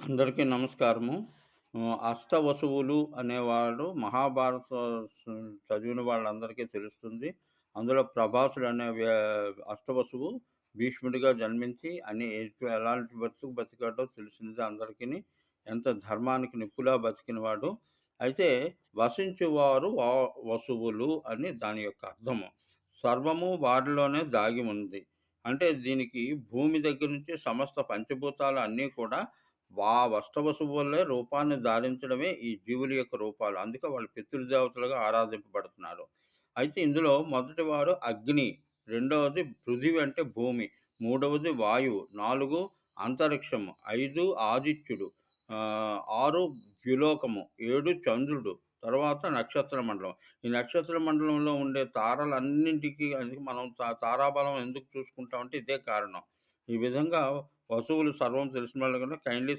అందరికీ నమస్కారము. అష్టవసువులు అనేవాడు మహాభారత స్ చదివిన వాళ్ళందరికీ తెలుస్తుంది. అందులో ప్రభాసుడు అనే అష్టవసువు భీష్ముడిగా జన్మించి ఎలాంటి బతుకు బతికాడో తెలిసిందే అందరికిని. ఎంత ధర్మానికి నిప్పులా బతికినవాడు. అయితే వసించువారు వసువులు అని దాని యొక్క అర్థము. సర్వము వారిలోనే దాగి ఉంది. అంటే దీనికి భూమి దగ్గర నుంచి సమస్త పంచభూతాలు అన్నీ కూడా వష్టవసువు వల్లే రూపాన్ని ధారించడమే ఈ జీవుల యొక్క రూపాలు. అందుకే వాళ్ళు పితృదేవతలుగా ఆరాధింపబడుతున్నారు. అయితే ఇందులో మొదటివారు అగ్ని, రెండవది పృథివి అంటే భూమి, మూడవది వాయువు, 4 అంతరిక్షము, 5 ఆదిత్యుడు, 6 ద్యులోకము, 7 చంద్రుడు, తర్వాత నక్షత్ర మండలం. ఈ నక్షత్ర మండలంలో ఉండే తారలన్నింటికి అది మనం తారాబలం ఎందుకు చూసుకుంటామంటే ఇదే కారణం. ఈ విధంగా వస్తువులు సర్వం తెలిసిన వాళ్ళు కనుక కైండ్లీ